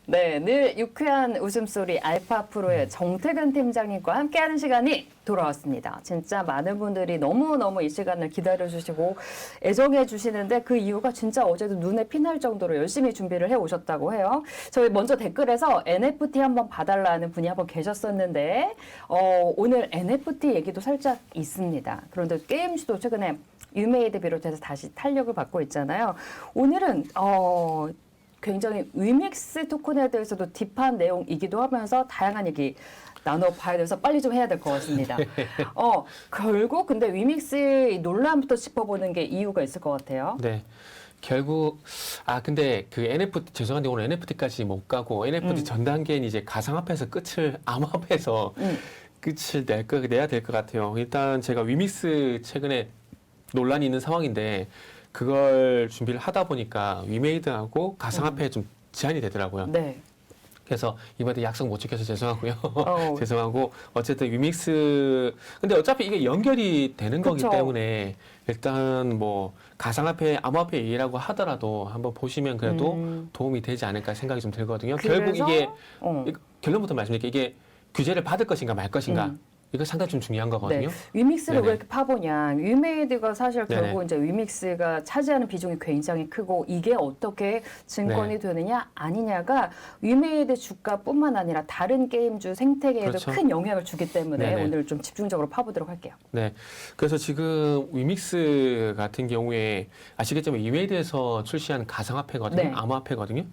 네, 늘 유쾌한 웃음소리 알파 프로의 정태근 팀장님과 함께하는 시간이 돌아왔습니다. 진짜 많은 분들이 너무너무 이 시간을 기다려주시고 애정해 주시는데 그 이유가 진짜 어제도 눈에 피날 정도로 열심히 준비를 해 오셨다고 해요. 저희 먼저 댓글에서 NFT 한번 봐달라는 분이 한번 계셨었는데 오늘 NFT 얘기도 살짝 있습니다. 그런데 게임주도 최근에 유메이드 비롯해서 다시 탄력을 받고 있잖아요. 오늘은 굉장히 위믹스 토큰에 대해서도 딥한 내용이기도 하면서 다양한 얘기 나눠봐야 돼서 빨리 좀 해야 될 것 같습니다. 결국 근데 위믹스 논란부터 짚어보는 게 이유가 있을 것 같아요. 네. 결국 근데 그 NFT 죄송한데 오늘 NFT까지 못 가고 NFT 전 단계는 이제 가상화폐에서 끝을 암호화폐에서 끝을 내야 될 것 같아요. 일단 제가 위믹스 최근에 논란이 있는 상황인데 그걸 준비를 하다 보니까 위메이드하고 가상화폐에 좀 제한이 되더라고요. 네. 그래서 이번에 약속 못 지켜서 죄송하고요. 죄송하고 어쨌든 위믹스 근데 어차피 이게 연결이 되는 그쵸. 거기 때문에 일단 뭐 가상화폐, 암호화폐 얘기라고 하더라도 한번 보시면 그래도 도움이 되지 않을까 생각이 좀 들거든요. 결국 이게 결론부터 말씀드릴게요. 이게 규제를 받을 것인가 말 것인가 이거 상당히 좀 중요한 거거든요. 네. 위믹스를 네네. 왜 이렇게 파보냐. 위메이드가 사실 네네. 결국 이제 위믹스가 차지하는 비중이 굉장히 크고 이게 어떻게 증권이 네. 되느냐 아니냐가 위메이드 주가뿐만 아니라 다른 게임주 생태계에도 그렇죠. 큰 영향을 주기 때문에 네네. 오늘 좀 집중적으로 파보도록 할게요. 네. 그래서 지금 위믹스 같은 경우에 아시겠지만 위메이드에서 출시한 가상화폐거든요. 네. 암호화폐거든요.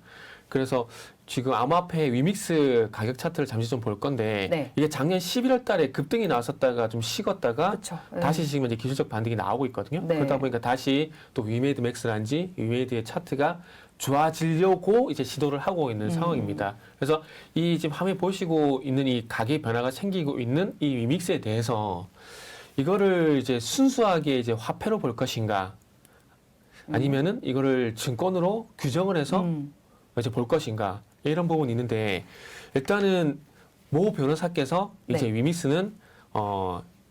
그래서 지금 암호화폐 위믹스 가격 차트를 잠시 좀 볼 건데 네. 이게 작년 11월 달에 급등이 나왔었다가 좀 식었다가 그쵸. 네. 다시 지금 이제 기술적 반등이 나오고 있거든요. 네. 그러다 보니까 다시 또 위메이드 맥스란지 위메이드의 차트가 좋아지려고 이제 시도를 하고 있는 상황입니다. 그래서 이 지금 화면 보시고 있는 이 가격 변화가 생기고 있는 이 위믹스에 대해서 이거를 이제 순수하게 이제 화폐로 볼 것인가 아니면은 이거를 증권으로 규정을 해서 이제 볼 것인가 이런 부분이 있는데 일단은 모 변호사께서 이제 네. 위믹스는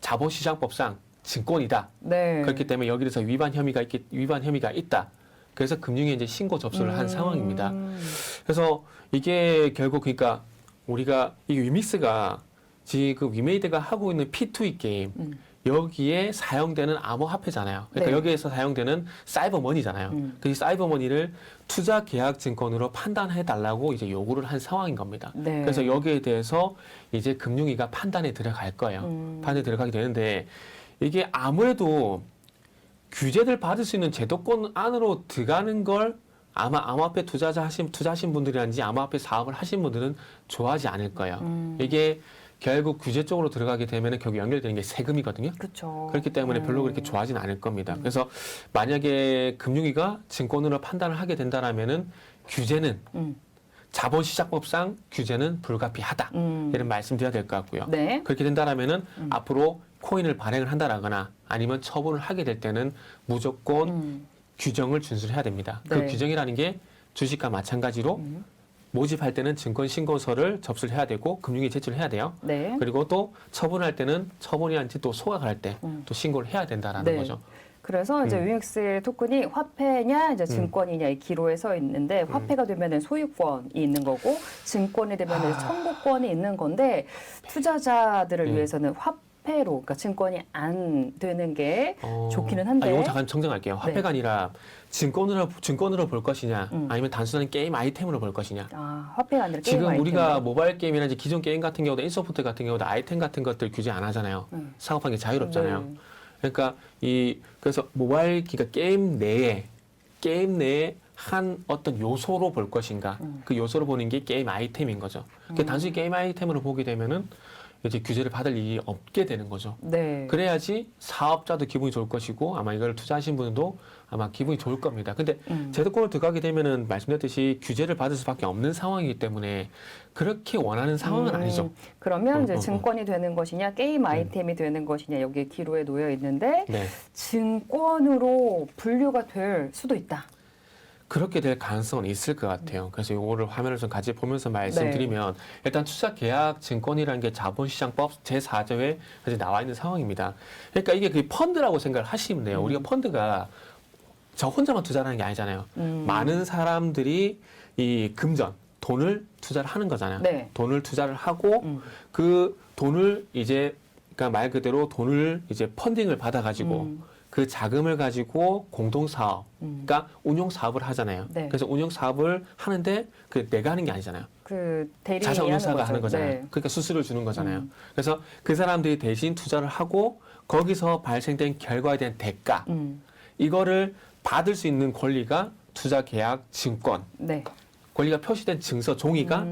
자본시장법상 증권이다. 네. 그렇기 때문에 여기서 위반 혐의가 있다. 그래서 금융에 이제 신고 접수를 한 상황입니다. 그래서 이게 결국 그러니까 우리가 이 위믹스가 지금 위메이드가 하고 있는 P2E 게임 여기에 사용되는 암호화폐잖아요. 그러니까 네. 여기에서 사용되는 사이버머니잖아요. 그 사이버머니를 투자 계약 증권으로 판단해 달라고 이제 요구를 한 상황인 겁니다. 네. 그래서 여기에 대해서 이제 금융위가 판단에 들어갈 거예요. 판단에 들어가게 되는데 이게 아무래도 규제를 받을 수 있는 제도권 안으로 들어가는 걸 아마 암호화폐 투자하신 분들이란지 암호화폐 사업을 하신 분들은 좋아하지 않을 거예요. 이게 결국 규제 쪽으로 들어가게 되면 결국 연결되는 게 세금이거든요. 그렇죠. 그렇기 때문에 별로 그렇게 좋아하지는 않을 겁니다. 그래서 만약에 금융위가 증권으로 판단을 하게 된다라면은 규제는 자본시장법상 규제는 불가피하다. 이런 말씀드려야 될 것 같고요. 네. 그렇게 된다라면은 앞으로 코인을 발행을 한다라거나 아니면 처분을 하게 될 때는 무조건 규정을 준수해야 됩니다. 네. 그 규정이라는 게 주식과 마찬가지로 모집할 때는 증권신고서를 접수를 해야 되고 금융위 제출을 해야 돼요. 네. 그리고 또 처분할 때는 처분이한테 또 소각을 할 때 또 신고를 해야 된다라는 네. 거죠. 그래서 이제 위믹스 토큰이 화폐냐 이제 증권이냐의 기로에 서 있는데 화폐가 되면은 소유권이 있는 거고 증권이 되면은 청구권이 있는 건데 투자자들을 위해서는 화폐로 그러니까 증권이 안 되는 게 좋기는 한데. 이거 잠깐 정정할게요. 화폐가 네. 아니라 증권으로 볼 것이냐 아니면 단순한 게임 아이템으로 볼 것이냐. 화폐가 아니라 게임 지금 아이템. 우리가 모바일 게임이나 이제 기존 게임 같은 경우도 인소프트 같은 경우도 아이템 같은 것들 규제 안 하잖아요. 사업하는 게 자유롭잖아요. 네. 그러니까 그래서 그러니까 게임 내에 한 어떤 요소로 볼 것인가. 그 요소로 보는 게 게임 아이템인 거죠. 그러니까 단순히 게임 아이템으로 보게 되면은 이제 규제를 받을 일이 없게 되는 거죠. 네. 그래야지 사업자도 기분이 좋을 것이고 아마 이걸 투자하신 분도 아마 기분이 좋을 겁니다. 근데 제도권을 들어가게 되면은 말씀드렸듯이 규제를 받을 수밖에 없는 상황이기 때문에 그렇게 원하는 상황은 아니죠. 그러면 이제 증권이 되는 것이냐 게임 아이템이 되는 것이냐 여기에 기로에 놓여 있는데 네. 증권으로 분류가 될 수도 있다. 그렇게 될 가능성은 있을 것 같아요. 그래서 이거를 화면을 좀 같이 보면서 말씀드리면 일단 투자계약 증권이라는 게 자본시장법 제4조에 나와 있는 상황입니다. 그러니까 이게 그 펀드라고 생각을 하시면 돼요. 우리가 펀드가 저 혼자만 투자하는 게 아니잖아요. 많은 사람들이 이 금전, 돈을 투자를 하는 거잖아요. 네. 돈을 투자를 하고 그 돈을 이제 그러니까 말 그대로 돈을 이제 펀딩을 받아가지고 그 자금을 가지고 공동사업, 그러니까 운용사업을 하잖아요. 네. 그래서 운용사업을 하는데 그 내가 하는 게 아니잖아요. 그 대리인이 자산운용사가 하는 거잖아요. 네. 그러니까 수수료를 주는 거잖아요. 그래서 그 사람들이 대신 투자를 하고 거기서 발생된 결과에 대한 대가, 이거를 받을 수 있는 권리가 투자계약 증권, 네. 권리가 표시된 증서 종이가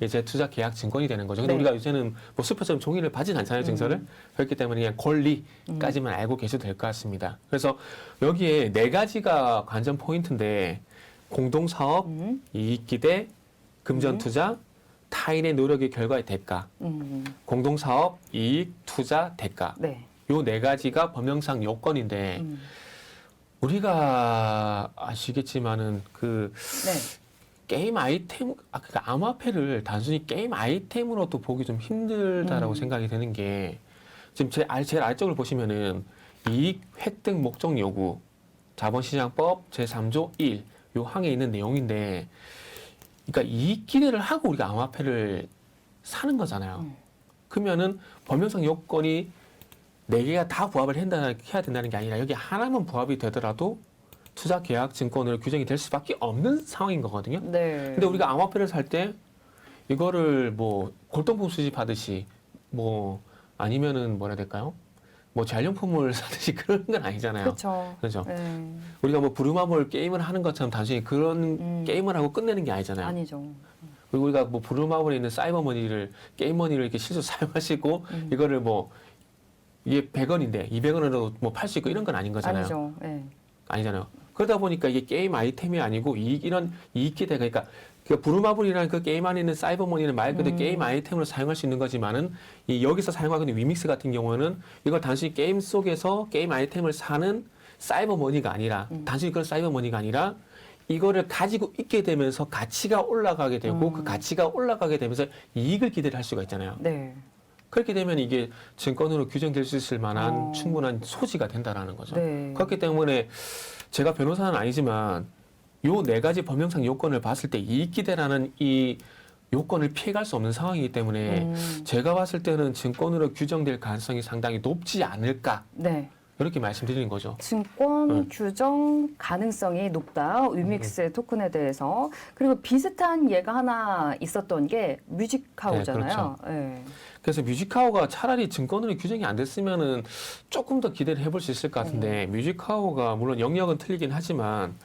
이제 투자계약 증권이 되는 거죠. 근데 네. 우리가 요새는 뭐 수표처럼 종이를 받진 않잖아요, 증서를. 그렇기 때문에 그냥 권리까지만 알고 계셔도 될 것 같습니다. 그래서 여기에 네 가지가 관전 포인트인데 공동사업, 이익기대, 금전투자, 타인의 노력의 결과의 대가, 공동사업, 이익, 투자, 대가. 네. 요 네 가지가 법령상 요건인데 우리가 아시겠지만은 그 네. 게임 아이템, 그러니까 암호화폐를 단순히 게임 아이템으로 또 보기 좀 힘들다라고 생각이 되는 게 지금 제일 아래쪽을 보시면은 이익, 획득, 목적 요구, 자본시장법 제3조 1, 요 항에 있는 내용인데 그러니까 이익 기대를 하고 우리가 암호화폐를 사는 거잖아요. 그러면은 법령상 요건이 네 개가 다 부합을 해야 된다는 게 아니라 여기 하나만 부합이 되더라도 투자 계약 증권으로 규정이 될 수밖에 없는 상황인 거거든요. 네. 근데 우리가 암호화폐를 살 때 이거를 뭐 골동품 수집하듯이 뭐 아니면은 뭐라 해야 될까요? 뭐 재활용품을 사듯이 그런 건 아니잖아요. 그렇죠. 그렇죠. 네. 우리가 뭐 부루마블 게임을 하는 것처럼 단순히 그런 게임을 하고 끝내는 게 아니잖아요. 아니죠. 그리고 우리가 뭐 부루마블에 있는 사이버머니를 게임머니를 이렇게 실수 사용하시고 이거를 뭐 이게 100원인데 200원으로 뭐 팔 수 있고 이런 건 아닌 거잖아요. 아니죠. 네. 아니잖아요. 그러다 보니까 이게 게임 아이템이 아니고 이런 이익기대가 그러니까 그 부루마블이라는 그 게임 안에 있는 사이버머니는 말 그대로 게임 아이템으로 사용할 수 있는 거지만은 이 여기서 사용하고 있는 위믹스 같은 경우는 이걸 단순히 게임 속에서 게임 아이템을 사는 사이버머니가 아니라 단순히 그런 사이버머니가 아니라 이거를 가지고 있게 되면서 가치가 올라가게 되고 그 가치가 올라가게 되면서 이익을 기대를 할 수가 있잖아요. 네. 그렇게 되면 이게 증권으로 규정될 수 있을 만한 충분한 소지가 된다라는 거죠. 네. 그렇기 때문에 제가 변호사는 아니지만 요 네 가지 법령상 요건을 봤을 때 이익기대라는 이 요건을 피해갈 수 없는 상황이기 때문에 제가 봤을 때는 증권으로 규정될 가능성이 상당히 높지 않을까 네. 이렇게 말씀드리는 거죠. 증권 규정 가능성이 높다. 위믹스 토큰에 대해서. 그리고 비슷한 예가 하나 있었던 게 뮤직하우잖아요. 네. 그래서 뮤직하우가 차라리 증권으로 규정이 안 됐으면은 조금 더 기대를 해볼 수 있을 것 같은데 뮤직하우가 물론 영역은 틀리긴 하지만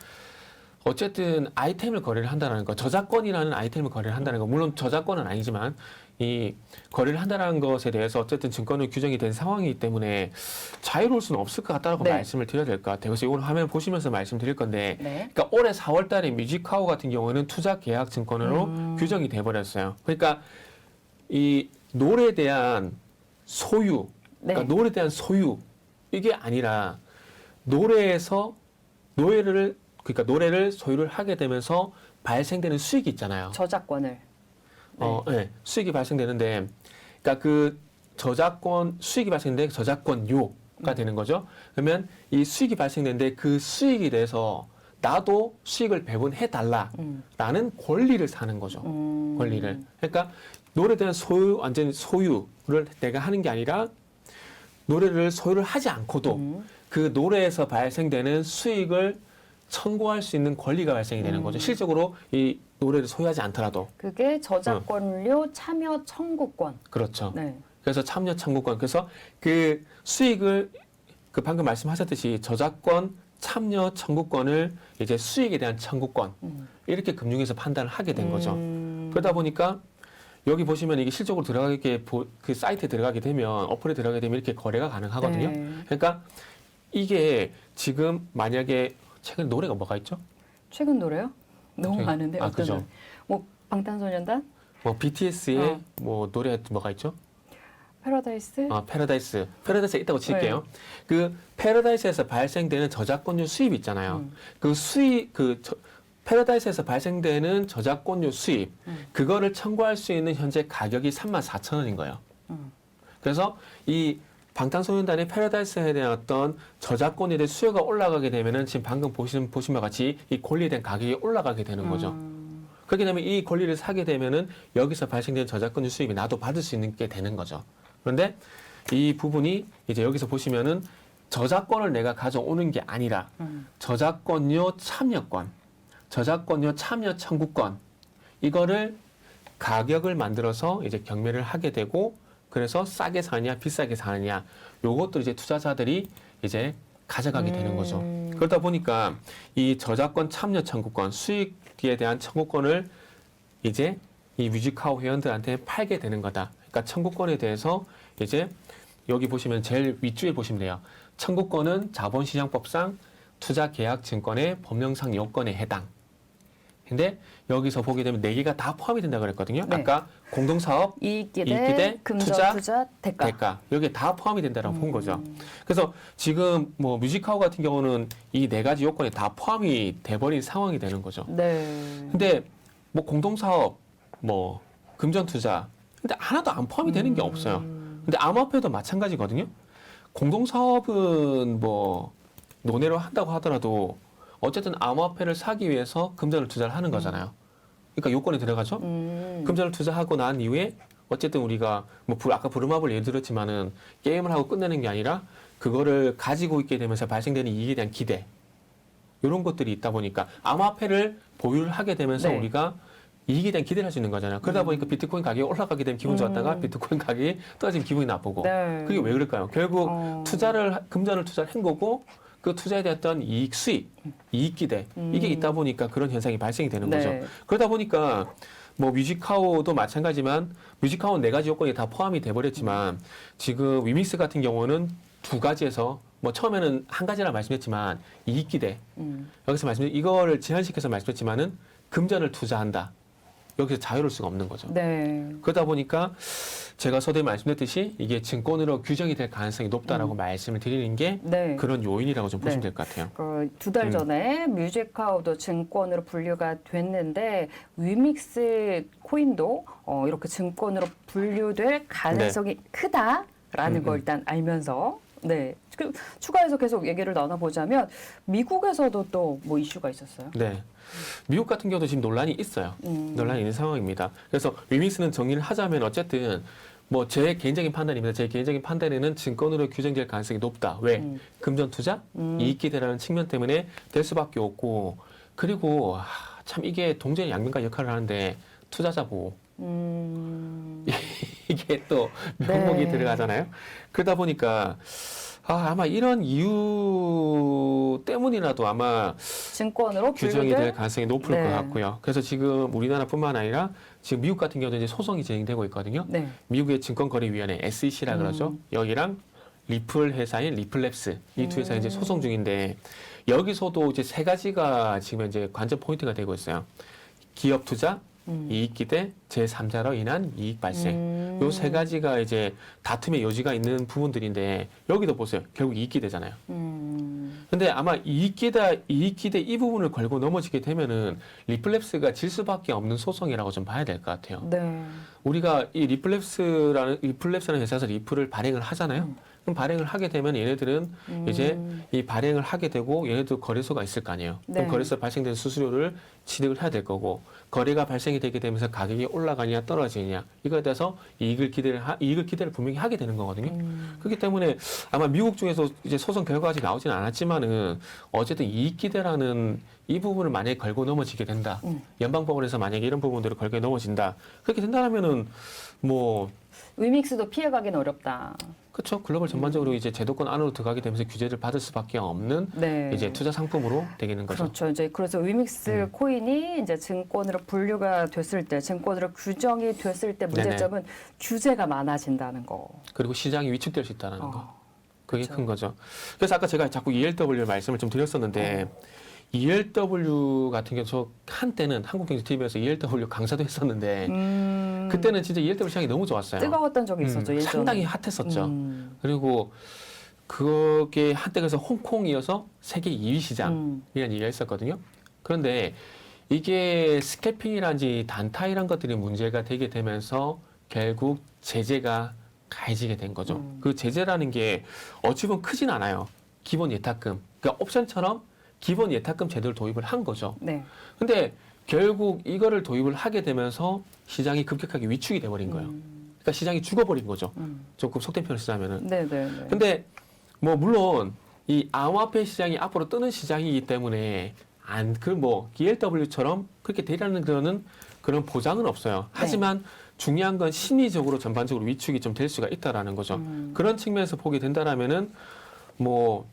어쨌든 아이템을 거래를 한다는 거, 저작권이라는 아이템을 거래를 한다는 거, 물론 저작권은 아니지만 이 거래를 한다는 것에 대해서 어쨌든 증권으로 규정이 된 상황이기 때문에 자유로울 수는 없을 것 같다고 네. 말씀을 드려야 될 것 같아요. 그래서 이걸 화면 보시면서 말씀드릴 건데, 네. 그러니까 올해 4월달에 뮤직하우 같은 경우는 투자 계약 증권으로 규정이 돼버렸어요. 그러니까 이 노래에 대한 소유, 그러니까 네. 노래에 대한 소유 이게 아니라 그러니까 노래를 소유를 하게 되면서 발생되는 수익이 있잖아요. 저작권을. 네. 네, 수익이 발생되는데, 그러니까 그 저작권 수익이 발생되는 저작권료가 되는 거죠. 그러면 이 수익이 발생되는데 그 수익에 대해서 나도 수익을 배분해 달라라는 권리를 사는 거죠. 권리를. 그러니까 노래에 대한 완전 소유를 내가 하는 게 아니라 노래를 소유를 하지 않고도 그 노래에서 발생되는 수익을 청구할 수 있는 권리가 발생이 되는 거죠. 실적으로 이 노래를 소유하지 않더라도. 그게 저작권료 참여 청구권. 그렇죠. 네. 그래서 참여 청구권. 그래서 그 수익을 그 방금 말씀하셨듯이 저작권 참여 청구권을 이제 수익에 대한 청구권 이렇게 금융에서 판단을 하게 된 거죠. 그러다 보니까 여기 보시면 이게 실적으로 들어가게 그 사이트에 들어가게 되면 어플에 들어가게 되면 이렇게 거래가 가능하거든요. 네. 그러니까 이게 지금 만약에 최근 노래가 뭐가 있죠? 최근 노래요? 너무 최근- 많은데 어떤 그죠. 노래? 뭐 방탄소년단? 뭐 BTS의 뭐 노래 뭐가 있죠? 패러다이스? 패러다이스. 패러다이스에 있다고 네. 칠게요. 그 패러다이스에서 발생되는 저작권료 수입 있잖아요. 그 수입 패러다이스에서 발생되는 저작권료 수입 그거를 청구할 수 있는 현재 가격이 34,000원인 거예요. 그래서 이 방탄소년단의 패러다이스에 대한 어떤 저작권에 대한 수요가 올라가게 되면은 지금 방금 보신 바와 같이 이 권리에 대한 가격이 올라가게 되는 거죠. 그렇게 되면 이 권리를 사게 되면은 여기서 발생된 저작권 수입이 나도 받을 수 있는 게 되는 거죠. 그런데 이 부분이 이제 여기서 보시면은 저작권을 내가 가져오는 게 아니라 저작권료 참여권, 저작권료 참여 청구권 이거를 가격을 만들어서 이제 경매를 하게 되고 그래서 싸게 사느냐 비싸게 사느냐 요것도 이제 투자자들이 이제 가져가게 되는 거죠. 그러다 보니까 이 저작권 참여 청구권 수익에 대한 청구권을 이제 이 뮤직하우 회원들한테 팔게 되는 거다. 그러니까 청구권에 대해서 이제 여기 보시면 제일 윗줄에 보시면 돼요. 청구권은 자본시장법상 투자계약증권의 법령상 요건에 해당. 근데 여기서 보게 되면 네 개가 다 포함이 된다고 그랬거든요. 네. 아까 공동사업, 이익기대, 금전, 투자, 대가. 여기에 다 포함이 된다라고 본 거죠. 그래서 지금 뭐 뮤직하우 같은 경우는 이 네 가지 요건에 다 포함이 돼버린 상황이 되는 거죠. 네. 근데 뭐 공동사업, 뭐 금전투자, 근데 하나도 안 포함이 되는 게 없어요. 근데 암호화폐도 마찬가지거든요. 공동사업은 뭐 논외로 한다고 하더라도 어쨌든 암호화폐를 사기 위해서 금전을 투자를 하는 거잖아요. 그러니까 요건에 들어가죠. 금전을 투자하고 난 이후에 어쨌든 우리가 뭐 아까 부루마블 예를 들었지만은 게임을 하고 끝내는 게 아니라 그거를 가지고 있게 되면서 발생되는 이익에 대한 기대 이런 것들이 있다 보니까 암호화폐를 보유를 하게 되면서 네. 우리가 이익에 대한 기대를 할 수 있는 거잖아요. 그러다 보니까 비트코인 가격이 올라가게 되면 기분 좋았다가 비트코인 가격이 떨어지면 기분이 나쁘고 네. 그게 왜 그럴까요? 결국 금전을 투자를 한 거고 그 투자에 대한 이익 수익, 이익 기대 이게 있다 보니까 그런 현상이 발생이 되는 네. 거죠. 그러다 보니까 뭐 뮤직하우도 마찬가지만 뮤직하우는 네 가지 요건이 다 포함이 돼버렸지만 지금 위믹스 같은 경우는 두 가지에서 뭐 처음에는 한 가지라 말씀했지만 이익 기대 여기서 이거를 제한시켜서 말씀했지만은 금전을 투자한다. 여기서 자유로울 수가 없는 거죠. 네. 그러다 보니까 제가 서두에 말씀드렸듯이 이게 증권으로 규정이 될 가능성이 높다라고 말씀을 드리는 게 네. 그런 요인이라고 좀 보시면 네. 될 것 같아요. 두 달 전에 뮤직하우도 증권으로 분류가 됐는데 위믹스 코인도 이렇게 증권으로 분류될 가능성이 크다라는 걸 일단 알면서 네. 추가해서 계속 얘기를 나눠보자면 미국에서도 또 뭐 이슈가 있었어요. 네. 미국 같은 경우도 지금 논란이 있어요. 논란이 있는 상황입니다. 그래서 위믹스는 정리를 하자면 어쨌든 뭐 제 개인적인 판단입니다. 제 개인적인 판단에는 증권으로 규정될 가능성이 높다. 왜? 금전 투자, 이익 기대라는 측면 때문에 될 수밖에 없고 그리고 참 이게 동전의 양면과 역할을 하는데 투자자 보호 이게 또 명목이 네. 들어가잖아요. 그러다 보니까 아마 이런 이유 때문이라도 아마 증권으로 규정이 될 분류될 가능성이 높을 네. 것 같고요. 그래서 지금 우리나라뿐만 아니라 지금 미국 같은 경우도 이제 소송이 진행되고 있거든요. 네. 미국의 증권거래위원회 SEC라 그러죠. 여기랑 리플 회사인 리플랩스 이 두 회사 이제 소송 중인데 여기서도 이제 세 가지가 지금 이제 관전 포인트가 되고 있어요. 기업 투자, 이익 기대, 제3자로 인한 이익 발생. 요 세 가지가 이제 다툼의 여지가 있는 부분들인데 여기도 보세요. 결국 이익 기대잖아요. 근데 아마 이익 기대 이 부분을 걸고 넘어지게 되면은 리플랩스가 질 수밖에 없는 소송이라고 좀 봐야 될 것 같아요. 네. 우리가 이 리플랩스라는 회사에서 리플을 발행을 하잖아요. 그럼 발행을 하게 되면 얘네들은 이제 이 발행을 하게 되고 얘네도 거래소가 있을 거 아니에요. 네. 그럼 거래소에 발생된 수수료를 취득을 해야 될 거고 거래가 발생이 되게 되면서 가격이 올라가냐 떨어지냐 이거에 대해서 이익을 기대를 분명히 하게 되는 거거든요. 그렇기 때문에 아마 미국 중에서 이제 소송 결과가 아직 나오지는 않았지만은 어쨌든 이익 기대라는 이 부분을 만약에 걸고 넘어지게 된다. 연방법원에서 만약에 이런 부분들을 걸고 넘어진다. 그렇게 된다면은 뭐 위믹스도 피해가긴 어렵다. 그렇죠. 글로벌 전반적으로 이제 제도권 안으로 들어가게 되면서 규제를 받을 수밖에 없는 네. 이제 투자 상품으로 되는 거죠. 그렇죠. 이제 그래서 위믹스 코인이 이제 증권으로 분류가 됐을 때, 증권으로 규정이 됐을 때 문제점은 규제가 많아진다는 거. 그리고 시장이 위축될 수 있다는 거. 그게 그렇죠. 큰 거죠. 그래서 아까 제가 자꾸 ELW 말씀을 좀 드렸었는데 ELW 같은 경우 저 한때는 한국경제TV에서 ELW 강사도 했었는데 그때는 진짜 ELW 시장이 너무 좋았어요. 뜨거웠던 적이 있었죠. 예전에. 상당히 핫했었죠. 그리고 그게 한때 그래서 홍콩이어서 세계 2위 시장이라는 얘기가 있었거든요. 그런데 이게 스캐핑이란지 단타이란 것들이 문제가 되게 되면서 결국 제재가 가해지게 된 거죠. 그 제재라는 게 어찌 보면 크진 않아요. 기본 예탁금. 그러니까 옵션처럼 기본 예탁금 제도를 도입을 한 거죠. 네. 근데 결국 이거를 도입을 하게 되면서 시장이 급격하게 위축이 돼버린 거예요. 그러니까 시장이 죽어버린 거죠. 조금 속된 표현을 쓰자면은. 네네네. 근데 뭐 물론 이 암호화폐 시장이 앞으로 뜨는 시장이기 때문에 ELW처럼 그렇게 되리라는 그런 보장은 없어요. 하지만 중요한 건 심리적으로 전반적으로 위축이 좀 될 수가 있다라는 거죠. 그런 측면에서 보게 된다라면은 뭐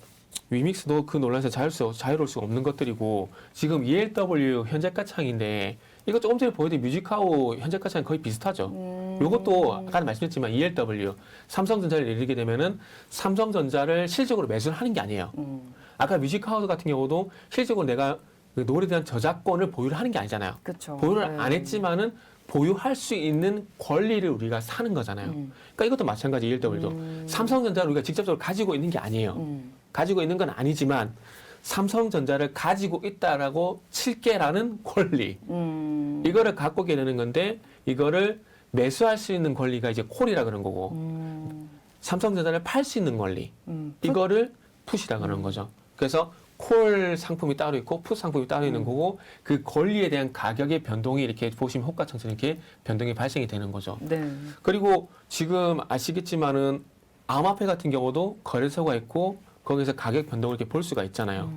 위믹스도 그 논란에서 자유로울 수가 없는 것들이고 지금 ELW 현재가 창인데 이거 조금 전에 보여드린 뮤직하우 현재가 창이 거의 비슷하죠. 이것도 아까 말씀드렸지만 ELW 삼성전자를 이르게 되면은 삼성전자를 실질적으로 매수를 하는 게 아니에요. 아까 뮤직하우 같은 경우도 실질적으로 내가 그 노래에 대한 저작권을 보유를 하는 게 아니잖아요. 그쵸. 보유를 안 했지만은 보유할 수 있는 권리를 우리가 사는 거잖아요. 그러니까 이것도 마찬가지 ELW도 삼성전자를 우리가 직접적으로 가지고 있는 게 아니에요. 가지고 있는 건 아니지만 삼성전자를 가지고 있다라고 칠게라는 권리 이거를 갖고 오게 되는 건데 이거를 매수할 수 있는 권리가 이제 콜이라 그런 거고 삼성전자를 팔 수 있는 권리 이거를 풋이라 그러는 거죠. 그래서 콜 상품이 따로 있고 풋 상품이 따로 있는 거고 그 권리에 대한 가격의 변동이 이렇게 보시면 호가창처럼 이렇게 변동이 발생이 되는 거죠. 네. 그리고 지금 아시겠지만은 암호화폐 같은 경우도 거래소가 있고 거기서 가격 변동을 이렇게 볼 수가 있잖아요.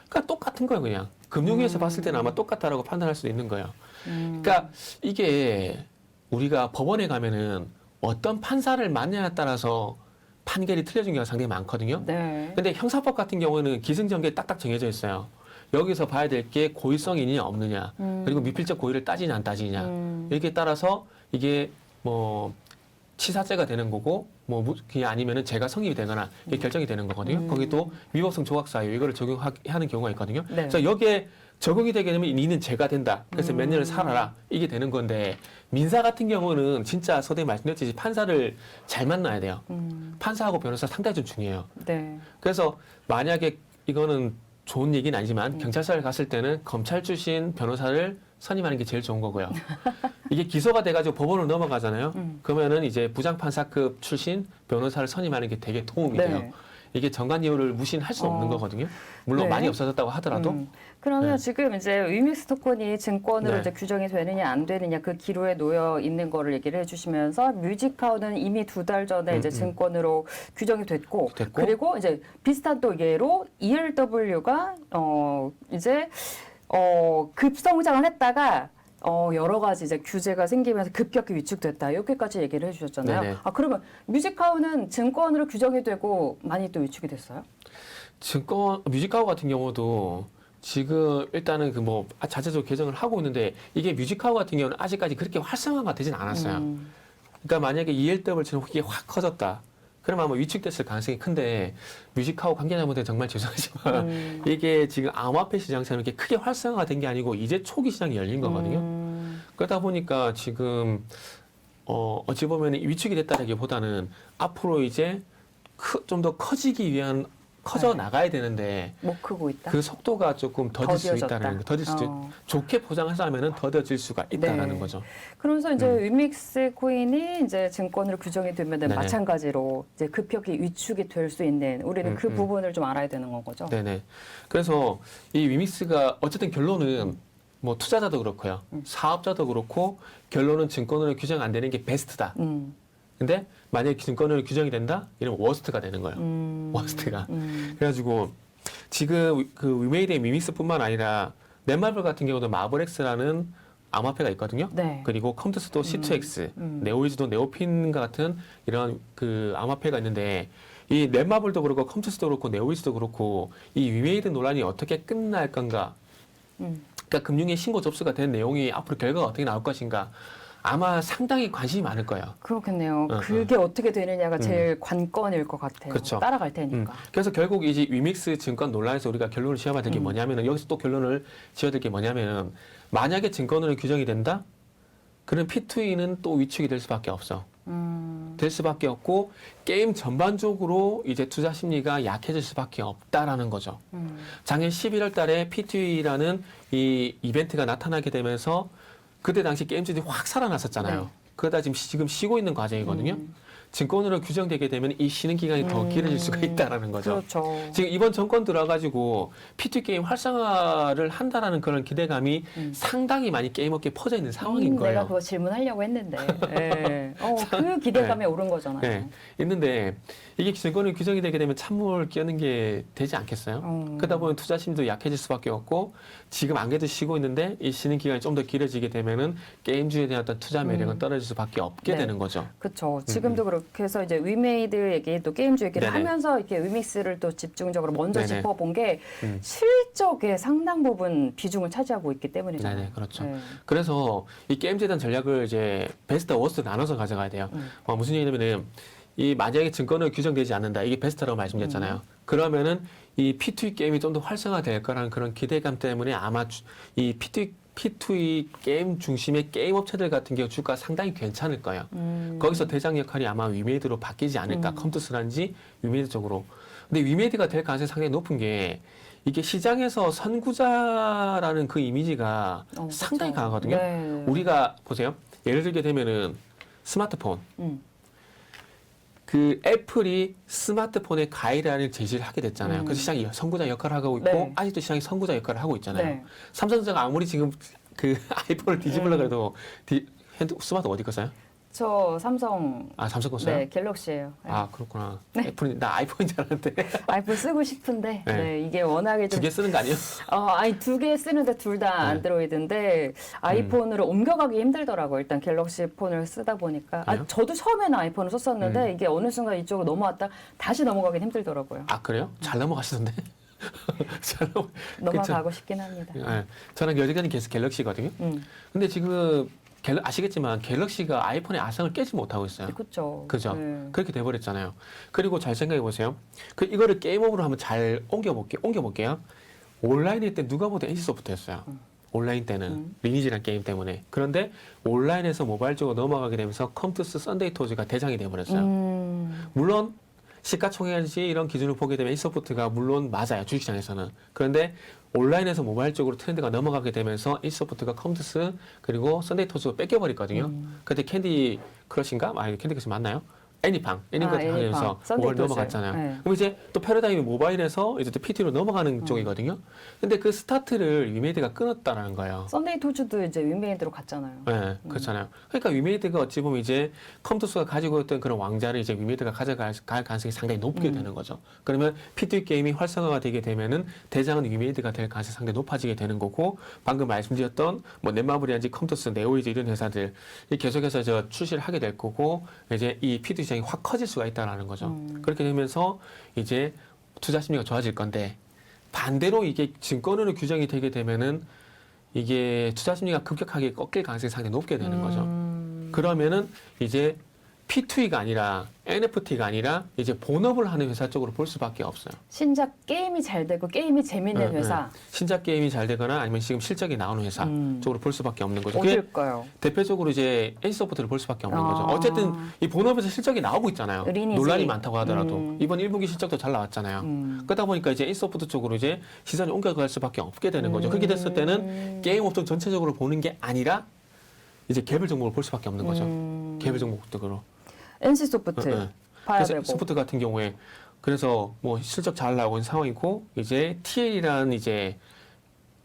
그러니까 똑같은 거예요, 그냥. 금융위에서 봤을 때는 아마 똑같다라고 판단할 수도 있는 거예요. 그러니까 이게 우리가 법원에 가면은 어떤 판사를 만나냐에 따라서 판결이 틀려진 경우가 상당히 많거든요. 네. 근데 형사법 같은 경우는 기승전결이 딱딱 정해져 있어요. 여기서 봐야 될 게 고의성이 있느냐 없느냐, 그리고 미필적 고의를 따지냐 안 따지냐. 여기에 따라서 이게 뭐 치사죄가 되는 거고, 뭐 그게 아니면은 죄가 성립이 되거나 이게 결정이 되는 거거든요. 거기 또 위법성 조각사유 이거를 적용하는 경우가 있거든요. 네. 그래서 여기에 적용이 되게 되면 니는 죄가 된다. 그래서 몇 년을 살아라. 이게 되는 건데 민사 같은 경우는 진짜 서대에 말씀드렸듯이 판사를 잘 만나야 돼요. 판사하고 변호사 상당히 좀 중요해요. 네. 그래서 만약에 이거는 좋은 얘기는 아니지만 경찰서를 갔을 때는 검찰 출신 변호사를 선임하는 게 제일 좋은 거고요. 이게 기소가 돼가지고 법원으로 넘어가잖아요. 그러면은 이제 부장판사급 출신 변호사를 선임하는 게 되게 도움이 네. 돼요. 이게 정관 이유를 무시할 수 없는 거거든요. 물론 네. 많이 없어졌다고 하더라도. 그러면 네. 지금 이제 위믹스 토큰이 증권으로 네. 이제 규정이 되느냐 안 되느냐 그 기로에 놓여 있는 거를 얘기를 해주시면서 뮤직하우는 이미 2달 전에 이제 증권으로 규정이 됐고 그리고 이제 비슷한 또 예로 ELW가 이제 급성장을 했다가 여러 가지 이제 규제가 생기면서 급격히 위축됐다. 이렇게까지 얘기를 해주셨잖아요. 네네. 아, 그러면 뮤직하우는 증권으로 규정이 되고 많이 또 위축이 됐어요? 뮤직하우 같은 경우도 지금 일단은 그 뭐 자체적으로 개정을 하고 있는데 이게 뮤직하우 같은 경우는 아직까지 그렇게 활성화가 되진 않았어요. 그러니까 만약에 ELW처럼 이게 확 커졌다. 그러면 아마 위축됐을 가능성이 큰데 뮤직하우 관계자분들 정말 죄송하지만 이게 지금 암호화폐 시장처럼 이렇게 크게 활성화가 된 게 아니고 이제 초기 시장이 열린 거거든요. 그러다 보니까 지금 어찌 보면 위축이 됐다라기보다는 앞으로 이제 좀 더 커지기 위한 커져 나가야 되는데 못 크고 있다. 그 속도가 조금 더딜 수 더뎌졌다. 있다는 거, 더딜 수도 좋게 포장하자면은 더뎌질 수가 있다라는 네. 거죠. 그러면서 이제 위믹스 코인이 이제 증권으로 규정이 되면 네네. 마찬가지로 이제 급격히 위축이 될 수 있는 우리는 그 부분을 좀 알아야 되는 거죠. 네네. 그래서 이 위믹스가 어쨌든 결론은 뭐 투자자도 그렇고요, 사업자도 그렇고 결론은 증권으로 규정 안 되는 게 베스트다. 근데 만약에 증권으로 규정이 된다? 이러면 워스트가 되는 거예요. 워스트가. 그래가지고 지금 그 위메이드의 위믹스뿐만 아니라 넷마블 같은 경우도 마블엑스라는 암호화폐가 있거든요. 네. 그리고 컴투스도 C2X, 네오이즈도 네오핀과 같은 이런 그 암호화폐가 있는데 이 넷마블도 그렇고 컴투스도 그렇고 네오이즈도 그렇고 이 위메이드 논란이 어떻게 끝날 건가? 그러니까 금융의 신고 접수가 된 내용이 앞으로 결과가 어떻게 나올 것인가? 아마 상당히 관심이 많을 거예요. 그렇겠네요. 그게 어떻게 되느냐가 제일 관건일 것 같아요. 그렇죠. 따라갈 테니까. 그래서 결국 이제 위믹스 증권 논란에서 우리가 결론을 지어야 될 게 뭐냐면은 여기서 또 결론을 지어야 될 게 뭐냐면은 만약에 증권으로 규정이 된다? 그럼 P2E는 또 위축이 될 수밖에 없어. 될 수밖에 없고 게임 전반적으로 이제 투자 심리가 약해질 수밖에 없다라는 거죠. 작년 11월 달에 P2E라는 이 이벤트가 나타나게 되면서 그때 당시 게임주들이 확 살아났었잖아요. 네. 그러다 지금 쉬고 있는 과정이거든요. 증권으로 규정되게 되면 이 쉬는 기간이 더 길어질 수가 있다라는 거죠. 그렇죠. 지금 이번 정권 들어가지고 PT 게임 활성화를 한다라는 그런 기대감이 상당히 많이 게임업계에 퍼져 있는 상황인 거예요. 내가 그거 질문하려고 했는데. 예. 그 기대감에 오른 거잖아요. 네, 있는데 이게 증권이 규정이 되게 되면 찬물 끼얹는 게 되지 않겠어요? 그러다 보면 투자심도 약해질 수밖에 없고 지금 안 그래도 쉬고 있는데 이 쉬는 기간이 좀 더 길어지게 되면은 게임주에 대한 어떤 투자 매력은 떨어질 수밖에 없게 네. 되는 거죠. 그렇죠. 지금도 그렇게 해서 이제 위메이드 얘기 또 게임주 얘기를 네네. 하면서 이렇게 위믹스를 또 집중적으로 먼저 네네. 짚어본 게 음. 실적의 상당 부분 비중을 차지하고 있기 때문이잖아요. 네네, 그렇죠. 네. 그래서 이 게임주에 대한 전략을 이제 베스트, 워스트 나눠서 가져가야 돼요. 무슨 얘기냐면은 이 만약에 증권은 규정되지 않는다. 이게 베스트라고 말씀드렸잖아요. 그러면은 이 P2E 게임이 좀 더 활성화될 거라는 그런 기대감 때문에 아마 이 P2E 게임 중심의 게임 업체들 같은 경우 주가 상당히 괜찮을 거예요. 거기서 대장 역할이 아마 위메이드로 바뀌지 않을까. 컴투스란지 위메이드 쪽으로. 근데 위메이드가 될 가능성이 상당히 높은 게 이게 시장에서 선구자라는 그 이미지가 상당히 그렇죠. 강하거든요. 네. 우리가 보세요. 예를 들게 되면은 스마트폰. 음. 그 애플이 스마트폰의 가이드라인을 제시를 하게 됐잖아요. 그래서 시장이 선구자 역할을 하고 있고 네. 아직도 시장이 선구자 역할을 하고 있잖아요. 네. 삼성전자가 아무리 지금 그 아이폰을 뒤집으려고 해도 스마트 어디 거 써요? 저 삼성 아, 삼성 거 써요? 네, 갤럭시예요. 네. 아, 그렇구나. 애플이 나 아이폰인 줄 알았는데 아이폰 쓰고 싶은데 네. 네, 이게 워낙에 두 좀 개 쓰는 거 아니에요? 아니 두 개 쓰는데 둘 다 네. 안드로이드인데 아이폰으로 옮겨가기 힘들더라고요. 일단 갤럭시 폰을 쓰다 보니까 그래요? 저도 처음에는 아이폰을 썼었는데 이게 어느 순간 이쪽으로 넘어왔다 다시 넘어가기 힘들더라고요. 아, 그래요? 잘 넘어가시던데? 잘 넘어가고 싶긴 합니다. 네. 저는 여지까지 계속 갤럭시거든요. 근데 지금 아시겠지만 갤럭시가 아이폰의 아성을 깨지 못하고 있어요. 그렇죠. 그죠? 그렇게 돼버렸잖아요. 그리고 잘 생각해 보세요. 이거를 게임업으로 한번 잘 옮겨볼게요. 온라인일 때 누가 보다 NC소프트였어요. 온라인 때는 리니지란 게임 때문에. 그런데 온라인에서 모바일 쪽으로 넘어가게 되면서 컴투스, 썬데이 토즈가 대장이 돼버렸어요. 물론 시가총액이 이런 기준을 보게 되면 NC소프트가 물론 맞아요. 주식시장에서는. 그런데 온라인에서 모바일 쪽으로 트렌드가 넘어가게 되면서 NC소프트가 컴투스 그리고 썬데이 토즈가 뺏겨버렸거든요. 그때 캔디 크러쉬인가? 캔디 크러쉬 맞나요? 애니팡 하면서 모바일 넘어갔잖아요. 네. 그럼 이제 또 패러다임이 모바일에서 이제 또 PT로 넘어가는 쪽이거든요. 근데 그 스타트를 위메이드가 끊었다라는 거예요. 썬데이 토즈도 이제 위메이드로 갔잖아요. 네, 그렇잖아요. 그러니까 위메이드가 어찌 보면 이제 컴투스가 가지고 있던 그런 왕자를 이제 위메이드가 가져갈 가능성이 상당히 높게 되는 거죠. 그러면 P2E 게임이 활성화가 되게 되면은 대장은 위메이드가 될 가능성이 상당히 높아지게 되는 거고 방금 말씀드렸던 뭐 넷마블이라든지 컴투스, 네오이즈 이런 회사들 계속해서 저 출시를 하게 될 거고 이제 이 P2E 시장이 확 커질 수가 있다라는 거죠. 그렇게 되면서 이제 투자 심리가 좋아질 건데 반대로 이게 증권으로 규정이 되게 되면은 이게 투자 심리가 급격하게 꺾일 가능성이 상당히 높게 되는 거죠. 그러면은 이제 P2E가 아니라 NFT가 아니라 이제 본업을 하는 회사 쪽으로 볼 수밖에 없어요. 신작 게임이 잘 되고 게임이 재밌는 회사. 신작 게임이 잘 되거나 아니면 지금 실적이 나오는 회사 쪽으로 볼 수밖에 없는 거죠. 그게 어딜까요? 대표적으로 이제 NC소프트를 볼 수밖에 없는 거죠. 어쨌든 이 본업에서 실적이 나오고 있잖아요. 리니지. 논란이 많다고 하더라도 이번 1분기 실적도 잘 나왔잖아요. 그러다 보니까 이제 NC소프트 쪽으로 이제 시선이 옮겨갈 수밖에 없게 되는 거죠. 그렇게 됐을 때는 게임 업종 전체적으로 보는 게 아니라 이제 개별 종목을 볼 수밖에 없는 거죠. 개별 종목적으로. NC소프트 봐야 그래서 되고. 소프트 같은 경우에 그래서 뭐 실적 잘 나오고 있는 상황이고 이제 TL이라는 이제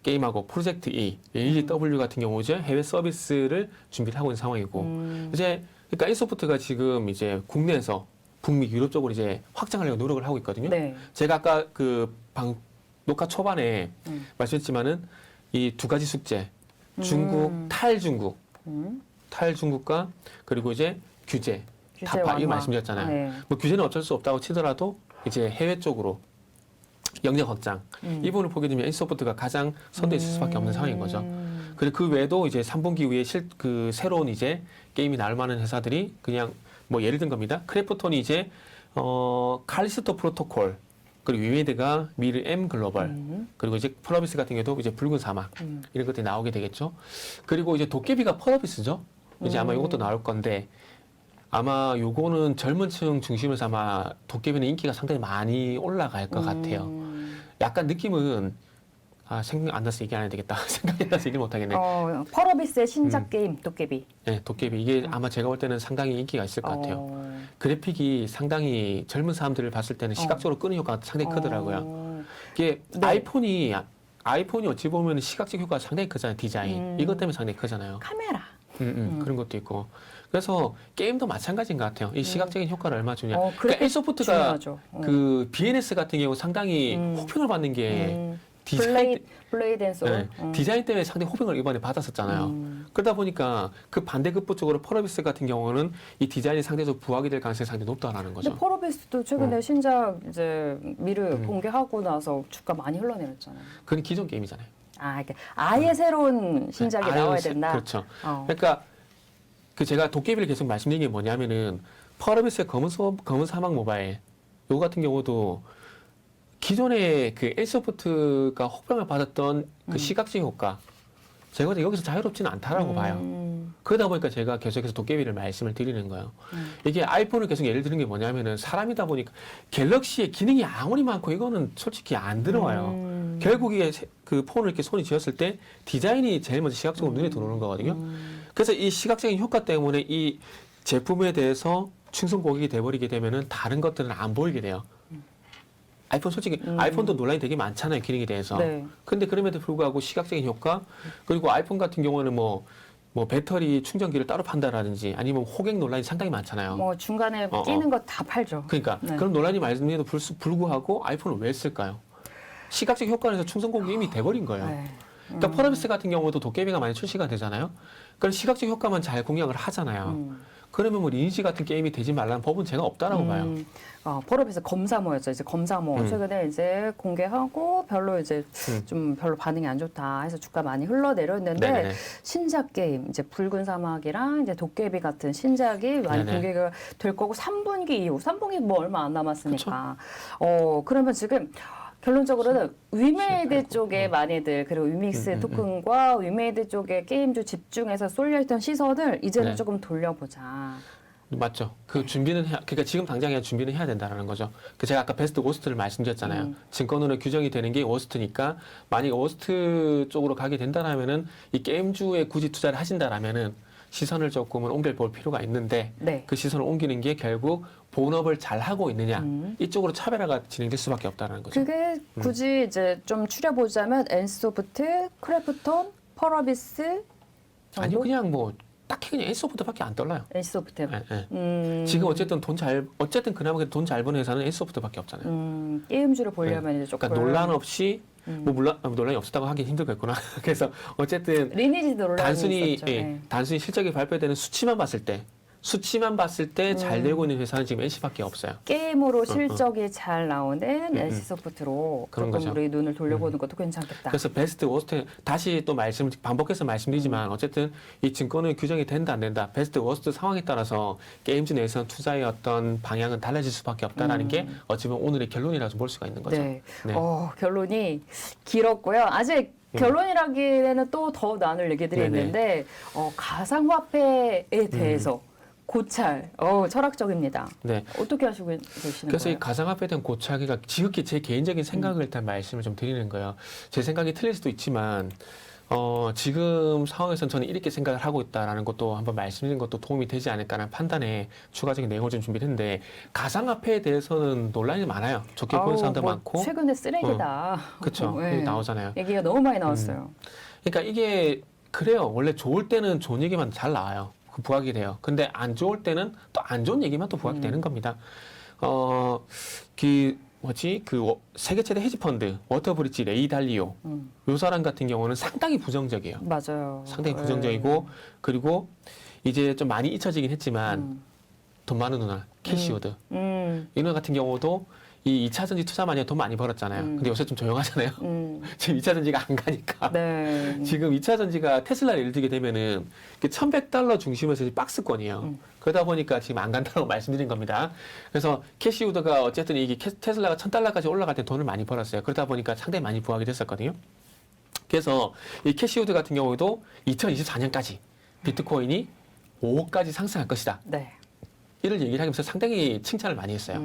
게임하고 프로젝트 E, LGW 같은 경우 이제 해외 서비스를 준비를 하고 있는 상황이고 이제 그러니까 NC소프트가 지금 이제 국내에서 북미 유럽 쪽으로 이제 확장하려고 노력을 하고 있거든요. 네. 제가 아까 그 녹화 초반에 말씀했지만은 이 두 가지 숙제 중국 탈중국과 그리고 이제 규제 타파 이 말씀드렸잖아요. 네. 뭐 규제는 어쩔 수 없다고 치더라도 이제 해외 쪽으로 영역 확장 이 부분을 보게 되면 NC소프트가 가장 선두에 있을 수밖에 없는 상황인 거죠. 그리고 그 외에도 이제 3분기 후에 그 새로운 이제 게임이 나올 만한 회사들이 그냥 뭐 예를 든 겁니다. 크래프톤이 이제 칼리스토 프로토콜 그리고 위메이드가 미르 M 글로벌 그리고 이제 펄어비스 같은 경우도 이제 붉은 사막 이런 것들이 나오게 되겠죠. 그리고 이제 도깨비가 펄어비스죠. 이제 아마 이것도 나올 건데 아마 요거는 젊은 층 중심으로 해서 아마 도깨비는 인기가 상당히 많이 올라갈 것 같아요. 약간 느낌은 생각 안 나서 얘기 안 해야 되겠다. 생각이 안 나서 얘기 못 하겠네. 펄어비스의 신작 게임 도깨비. 네, 도깨비. 이게 아마 제가 볼 때는 상당히 인기가 있을 것 같아요. 그래픽이 상당히 젊은 사람들을 봤을 때는 시각적으로 끄는 효과가 상당히 크더라고요. 이게 네. 아이폰이 어찌 보면 시각적 효과가 상당히 크잖아요. 디자인. 이것 때문에 상당히 크잖아요. 카메라. 그런 것도 있고. 그래서 게임도 마찬가지인 것 같아요. 이 시각적인 효과를 얼마나 주냐. 그래픽 그러니까 L소프트가 중요하죠. 그 BNS 같은 경우 상당히 호평을 받는 게 블레이드 앤 소울. 디자인 때문에 상당히 호평을 이번에 받았었잖아요. 그러다 보니까 그 반대급부적으로 펄어비스 같은 경우는 이 디자인이 상대적으로 부각이 될 가능성이 상당히 높다라는 거죠. 근데 펄어비스도 최근에 신작 이제 미르 공개하고 나서 주가 많이 흘러내렸잖아요. 그건 기존 게임이잖아요. 이렇게 아예 새로운 신작이 나와야 된다. 그렇죠. 그러니까 그 제가 도깨비를 계속 말씀드린 게 뭐냐면은 펄어비스의 검은 사막 모바일 요거 같은 경우도 기존의 그 L소프트가 호평을 받았던 그 시각적 효과 제가 여기서 자유롭지는 않다라고 봐요. 그러다 보니까 제가 계속해서 도깨비를 말씀을 드리는 거예요. 이게 아이폰을 계속 예를 드는 게 뭐냐면은 사람이다 보니까 갤럭시의 기능이 아무리 많고 이거는 솔직히 안 들어와요. 결국 이게 그 폰을 이렇게 손이 쥐었을 때 디자인이 제일 먼저 시각적으로 눈에 들어오는 거거든요. 그래서 이 시각적인 효과 때문에 이 제품에 대해서 충성 고객이 돼버리게 되면은 다른 것들은 안 보이게 돼요. 아이폰 솔직히 아이폰도 논란이 되게 많잖아요. 기능에 대해서. 네. 근데 그럼에도 불구하고 시각적인 효과 그리고 아이폰 같은 경우는 뭐 배터리 충전기를 따로 판다라든지 아니면 호객 논란이 상당히 많잖아요. 뭐 중간에 끼는 거 다 팔죠. 그러니까 네. 그런 논란이 많음에도 불구하고 아이폰을 왜 쓸까요? 시각적 효과에서 충성 고객이 이미 돼버린 거예요. 네. 그러니까 펄어비스 같은 경우도 도깨비가 많이 출시가 되잖아요. 그럼 시각적 효과만 잘 공략을 하잖아요. 그러면 뭐 리니지 같은 게임이 되지 말라는 법은 제가 없다라고 봐요. 펄어비스 검사모였죠. 이제 검사모 최근에 이제 공개하고 별로 이제 좀 별로 반응이 안 좋다 해서 주가 많이 흘러내렸는데 네네네. 신작 게임 이제 붉은 사막이랑 이제 도깨비 같은 신작이 많이 네네. 공개가 될 거고 3분기 이후 3분기 뭐 얼마 안 남았으니까 그러면 지금 결론적으로는 위메이드 쪽에 많이들 그리고 위믹스 토큰과 위메이드 쪽에 게임주 집중해서 쏠려있던 시선을 이제는 네. 조금 돌려보자. 맞죠. 그 준비는 그러니까 지금 당장 준비는 해야 된다라는 거죠. 그 제가 아까 베스트 워스트를 말씀드렸잖아요. 증권으로 규정이 되는 게 워스트니까 만약에 워스트 쪽으로 가게 된다라면은 이 게임주에 굳이 투자를 하신다라면은 시선을 조금은 옮겨볼 필요가 있는데 네. 그 시선을 옮기는 게 결국 본업을 잘 하고 있느냐 이쪽으로 차별화가 진행될 수밖에 없다는 거죠. 그게 굳이 이제 좀 추려보자면 엔소프트, 크래프톤, 펄어비스 정도? 아니요, 그냥 뭐 딱히 그냥 N소프트밖에 안 떨라요. 엔소프트. 예. 지금 어쨌든 그나마 돈 잘 버는 회사는 N소프트밖에 없잖아요. 게임주를 보려면 이제 조금 그러니까 논란 없이 뭐 물론 논란이 없었다고 하긴 힘들겠구나. 그래서 어쨌든 리니지도 논란이 단순히 있었죠. 단순히 실적이 발표되는 수치만 봤을 때 잘 되고 있는 회사는 지금 NC밖에 없어요. 게임으로 실적이 잘 나오는 NC소프트로 그런 조금 거죠. 우리 눈을 돌려보는 것도 괜찮겠다. 그래서 베스트 워스트 다시 또 반복해서 말씀드리지만 어쨌든 이 증권은 규정이 된다 안 된다 베스트 워스트 상황에 따라서 게임주 내에서는 투자의 어떤 방향은 달라질 수밖에 없다라는 게 어찌 보면 오늘의 결론이라고 볼 수가 있는 거죠. 네. 네. 결론이 길었고요. 아직 결론이라기에는 또 더 나눌 얘기들이 네네. 있는데 가상화폐에 대해서 고찰, 철학적입니다. 네. 어떻게 하시고 계시는 그래서 거예요? 이 가상화폐에 대한 고착이가 지극히 제 개인적인 생각을 일단 말씀을 좀 드리는 거예요. 제 생각이 틀릴 수도 있지만 지금 상황에서는 저는 이렇게 생각을 하고 있다라는 것도 한번 말씀드린 것도 도움이 되지 않을까라는 판단에 추가적인 내용을 좀 준비를 했는데 가상화폐에 대해서는 논란이 많아요. 좋게 보는 사람도 많고. 최근에 쓰레기다. 그렇죠. 네. 나오잖아요. 얘기가 너무 많이 나왔어요. 그러니까 이게 그래요. 원래 좋을 때는 좋은 얘기만 잘 나와요. 그 부각이 돼요. 근데 안 좋을 때는 또 안 좋은 얘기만 또 부각이 되는 겁니다. 세계 최대 헤지펀드 워터브릿지 레이 달리오 요 사람 같은 경우는 상당히 부정적이에요. 맞아요. 상당히 부정적이고 그리고 이제 좀 많이 잊혀지긴 했지만 돈 많은 누나 캐시우드 이누나 같은 경우도 이 2차 전지 투자 많이 돈 많이 벌었잖아요. 근데 요새 좀 조용하잖아요. 지금 2차 전지가 안 가니까. 네. 지금 2차 전지가 테슬라를 예를 들게 되면은 $1,100 중심에서 박스권이에요. 그러다 보니까 지금 안 간다고 말씀드린 겁니다. 그래서 캐시우드가 어쨌든 이게 테슬라가 $1,000까지 올라갈 때 돈을 많이 벌었어요. 그러다 보니까 상당히 많이 부각이 됐었거든요. 그래서 이 캐시우드 같은 경우도 2024년까지 비트코인이 5억까지 상승할 것이다. 네. 이를 얘기를 하면서 상당히 칭찬을 많이 했어요.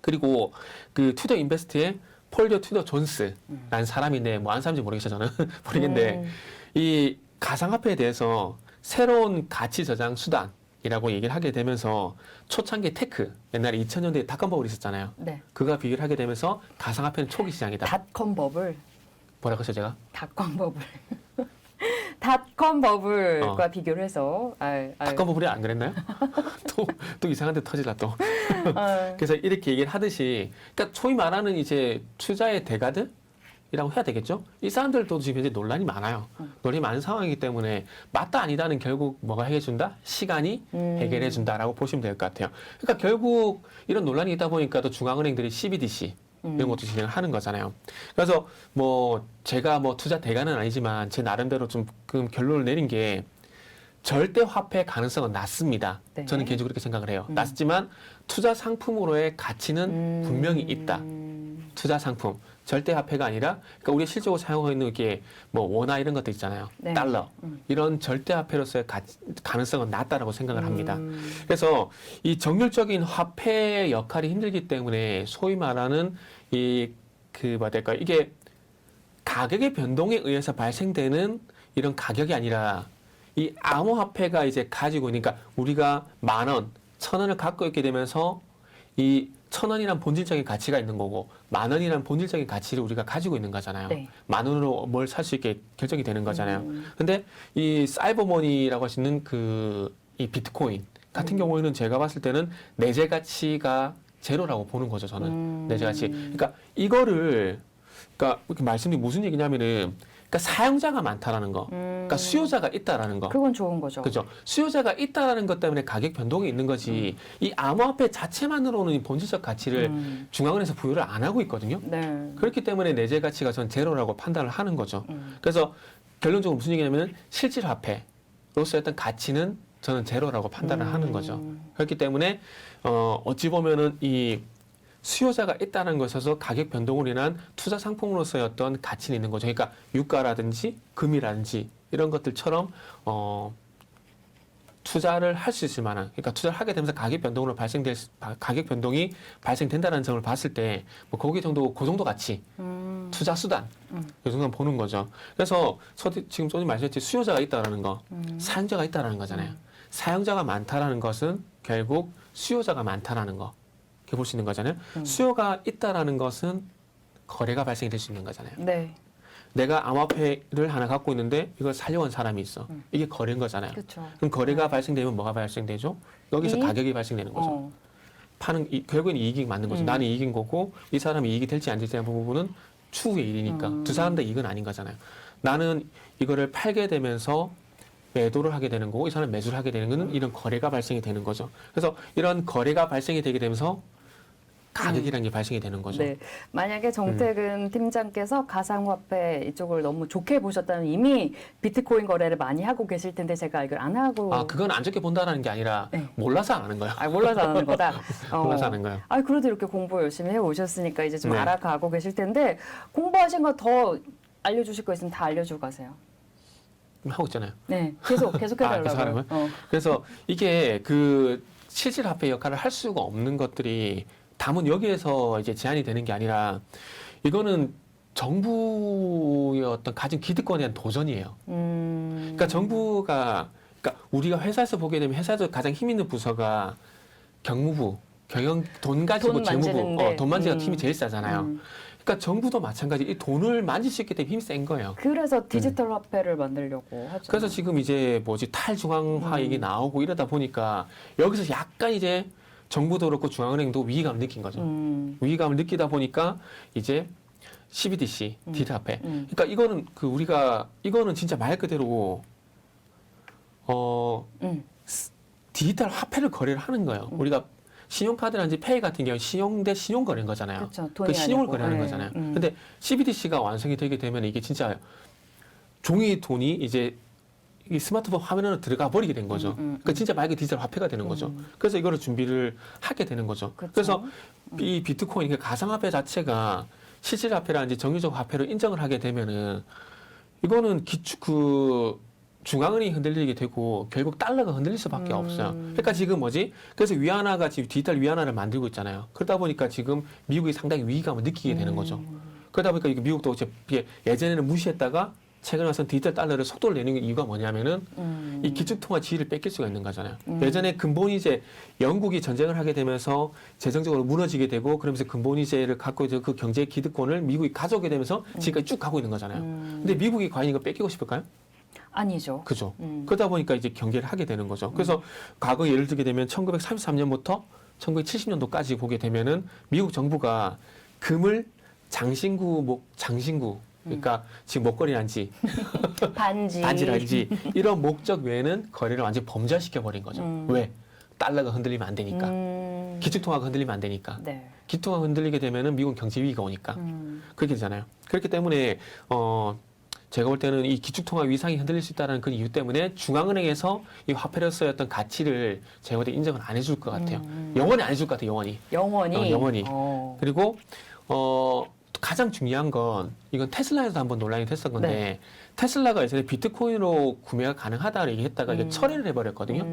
그리고 그 투더 인베스트의 폴리오 튜더 존스라는 사람인데 뭐 안 사람인지 모르겠어요. 저는 모르겠는데 이 가상화폐에 대해서 새로운 가치 저장 수단이라고 얘기를 하게 되면서 초창기 테크 옛날에 2000년대에 닷컴버블이 있었잖아요. 네. 그가 비교를 하게 되면서 가상화폐는 초기 시장이다. 닷컴 버블. 뭐라고 했어요 제가? 닷컴 버블. 닷컴 버블과 비교를 해서 닷컴버블이 안 그랬나요? 또 이상한 데 터지라 또. 그래서 이렇게 얘기를 하듯이 그러니까 소위 말하는 이제 투자의 대가들 이라고 해야 되겠죠? 이 사람들도 지금 현재 논란이 많아요. 논란이 많은 상황이기 때문에 맞다 아니다는 결국 뭐가 해결해준다? 시간이 해결해준다라고 보시면 될 것 같아요. 그러니까 결국 이런 논란이 있다 보니까 또 중앙은행들이 CBDC 이런 것도 진행을 하는 거잖아요. 그래서 뭐 제가 뭐 투자 대가는 아니지만 제 나름대로 좀 결론을 내린 게 절대 화폐 가능성은 낮습니다. 네. 저는 개인적으로 그렇게 생각을 해요. 낮지만 투자 상품으로의 가치는 분명히 있다. 투자 상품. 절대 화폐가 아니라, 그러니까 우리가 실제로 사용하고 있는 게 뭐 원화 이런 것들 있잖아요. 네. 달러. 이런 절대 화폐로서의 가능성은 낮다라고 생각을 합니다. 그래서 이 정률적인 화폐의 역할이 힘들기 때문에 소위 말하는 뭐야 될까 이게 가격의 변동에 의해서 발생되는 이런 가격이 아니라 이 암호화폐가 이제 가지고 있는, 그러니까 우리가 10,000원, 1,000원을 갖고 있게 되면서 이 1,000원이란 본질적인 가치가 있는 거고 10,000원이란 본질적인 가치를 우리가 가지고 있는 거잖아요. 네. 10,000원으로 뭘 살 수 있게 결정이 되는 거잖아요. 근데 이 사이버머니라고 할 수 있는 이 비트코인 같은 경우에는 제가 봤을 때는 내재 가치가 제로라고 보는 거죠. 저는 내재 가치. 그러니까 이거를 그러니까 이렇게 말씀드린 무슨 얘기냐면은 그러니까 사용자가 많다라는 거, 그러니까 수요자가 있다라는 거. 그건 좋은 거죠. 그죠. 수요자가 있다라는 것 때문에 가격 변동이 있는 거지. 이 암호화폐 자체만으로는 이 본질적 가치를 중앙은행에서 부여를 안 하고 있거든요. 네. 그렇기 때문에 내재 가치가 전 제로라고 판단을 하는 거죠. 그래서 결론적으로 무슨 얘기냐면은 실질 화폐로서의 어떤 가치는 저는 제로라고 판단을 하는 거죠. 그렇기 때문에 어찌 보면은 이 수요자가 있다는 것에서 가격 변동으로 인한 투자 상품으로서의 어떤 가치는 있는 거죠. 그러니까 유가라든지 금이라든지 이런 것들처럼 투자를 할 수 있을 만한, 그러니까 투자를 하게 되면서 가격 변동이 발생된다는 점을 봤을 때 뭐 거기 정도 그 정도 가치 투자 수단 이 정도는 보는 거죠. 그래서 지금 소님 말씀하셨듯이 수요자가 있다라는 거, 사용자가 있다라는 거잖아요. 사용자가 많다라는 것은 결국 수요자가 많다라는 거. 이렇게 볼 수 있는 거잖아요. 수요가 있다라는 것은 거래가 발생이 될 수 있는 거잖아요. 네. 내가 암호화폐를 하나 갖고 있는데 이걸 사려고 한 사람이 있어. 이게 거래인 거잖아요. 그렇죠. 그럼 거래가 발생되면 뭐가 발생되죠? 여기서 가격이 발생되는 거죠. 결국엔 이익이 맞는 거죠. 나는 이익인 거고 이 사람이 이익이 될지 안 될지 하는 부분은 추후의 일이니까 두 사람 다 이익은 아닌 거잖아요. 나는 이거를 팔게 되면서 매도를 하게 되는 거고 이 사람은 매수를 하게 되는 거는 이런 거래가 발생이 되는 거죠. 그래서 이런 거래가 발생이 되게 되면서 가격이라는 게 발생이 되는 거죠. 네. 만약에 정태근 팀장께서 가상화폐 이쪽을 너무 좋게 보셨다면 이미 비트코인 거래를 많이 하고 계실 텐데 제가 이걸 안 하고. 그건 안 좋게 본다는 게 아니라 네. 몰라서 안 하는 거예요. 몰라서 안 하는 거다. 몰라서 하는 거예요. 그래도 이렇게 공부 열심히 해 오셨으니까 이제 좀 네. 알아가고 계실 텐데 공부하신 거 더 알려주실 거 있으면 다 알려주고 가세요. 하고 있잖아요. 네, 계속 계속 해달라고요. 하라고요? 그래서 이게 그 실질 화폐 역할을 할 수가 없는 것들이 다만 여기에서 이제 제한이 되는 게 아니라 이거는 정부의 어떤 가진 기득권에 대한 도전이에요. 그러니까 정부가, 그러니까 우리가 회사에서 보게 되면 회사에서 가장 힘 있는 부서가 경무부, 돈 가지고 재무부, 돈 만지는 팀이 제일 세잖아요. 그러니까 정부도 마찬가지. 이 돈을 만질 수 있기 때문에 힘이 센 거예요. 그래서 디지털 화폐를 만들려고 하죠. 그래서 지금 이제 탈중앙화 얘기 나오고 이러다 보니까 여기서 약간 이제 정부도 그렇고 중앙은행도 위기감을 느낀 거죠. 위기감을 느끼다 보니까 이제 CBDC, 디지털 화폐. 그러니까 이거는 이거는 진짜 말 그대로 디지털 화폐를 거래를 하는 거예요. 우리가 신용카드라든지 페이 같은 경우는 신용 대 신용 거래인 거잖아요. 그렇죠. 그 신용을 거래하는 거잖아요. 근데 CBDC가 완성이 되게 되면 이게 진짜 종이 돈이 이제 이 스마트폰 화면으로 들어가 버리게 된 거죠. 그러니까 진짜 말 그대로 디지털 화폐가 되는 거죠. 그래서 이거를 준비를 하게 되는 거죠. 그렇죠. 그래서 이 비트코인, 그러니까 가상화폐 자체가 실질 화폐라든지 정규적 화폐로 인정을 하게 되면은 이거는 중앙은행이 흔들리게 되고 결국 달러가 흔들릴 수밖에 없어요. 그러니까 지금 그래서 위안화가 지금 디지털 위안화를 만들고 있잖아요. 그러다 보니까 지금 미국이 상당히 위기감을 느끼게 되는 거죠. 그러다 보니까 이게 미국도 이제 예전에는 무시했다가 최근에 와서 디지털 달러를 속도를 내는 이유가 뭐냐면은 이 기축통화 지위를 뺏길 수가 있는 거잖아요. 예전에 근본이제 영국이 전쟁을 하게 되면서 재정적으로 무너지게 되고 그러면서 근본이제를 갖고 있는 그 경제 기득권을 미국이 가져오게 되면서 지금까지 쭉 가고 있는 거잖아요. 근데 미국이 과연 이거 뺏기고 싶을까요? 아니죠. 그죠. 그러다 보니까 이제 경계를 하게 되는 거죠. 그래서 과거 예를 들게 되면 1933년부터 1970년도까지 보게 되면은 미국 정부가 금을 장신구 그러니까 지금 목걸이란지 반지란지 이런 목적 외에는 거래를 완전히 범죄시켜 버린 거죠. 왜? 달러가 흔들리면 안 되니까. 기축통화가 흔들리면 안 되니까. 네. 기축통화가 흔들리게 되면은 미국은 경제 위기가 오니까. 그렇게 되잖아요. 그렇기 때문에 제가 볼 때는 이 기축통화 위상이 흔들릴 수 있다는 그 이유 때문에 중앙은행에서 이 화폐로서의 가치를 제가 볼 때 인정을 안 해줄 것 같아요. 영원히 안 해줄 것 같아요. 영원히. 영원히. 그리고 가장 중요한 건 이건 테슬라에서 한번 논란이 됐었던 건데 네. 테슬라가 예전에 비트코인으로 구매가 가능하다고 얘기했다가 이게 철회를 해버렸거든요.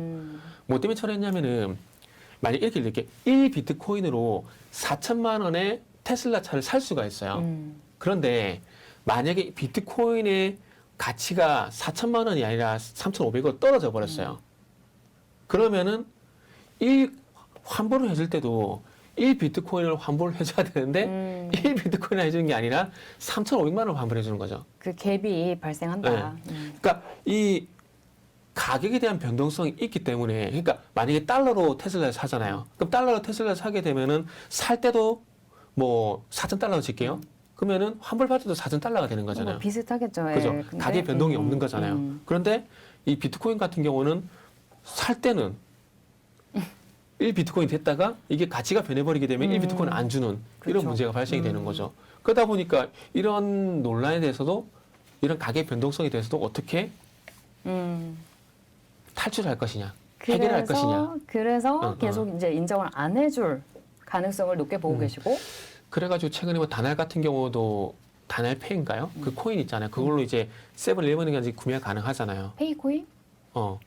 뭐 때문에 철회했냐면은 만약 이렇게 1비트코인으로 4천만 원의 테슬라 차를 살 수가 있어요. 그런데 만약에 비트코인의 가치가 4천만 원이 아니라 3,500원 떨어져 버렸어요. 그러면은 환불을 해줄 때도 1비트코인을 환불을 해줘야 되는데 1비트코인을 해주는 게 아니라 3,500만 원을 환불해 주는 거죠. 그 갭이 발생한다. 그러니까 이 가격에 대한 변동성이 있기 때문에 그러니까 만약에 달러로 테슬라를 사잖아요. 그럼 달러로 테슬라를 사게 되면은 살 때도 뭐 4,000달러로 칠게요. 그러면은 환불 받을 때도 4,000달러가 되는 거잖아요. 뭐 비슷하겠죠. 그죠? 근데, 가격 변동이 없는 거잖아요. 그런데 이 비트코인 같은 경우는 살 때는 1비트코인 됐다가 이게 가치가 변해버리게 되면 1비트코인 안 주는 그렇죠. 이런 문제가 발생이 되는 거죠. 그러다 보니까 이런 논란에 대해서도 이런 가격 변동성에 대해서도 어떻게 탈출할 것이냐, 해결할 것이냐. 그래서 계속 이제 인정을 안 해줄 가능성을 높게 보고 계시고. 그래가지고 최근에 뭐 다날 같은 경우도 다날페이인가요? 그 코인 있잖아요. 그걸로 이제 세븐일레븐이 구매가 가능하잖아요. 페이코인?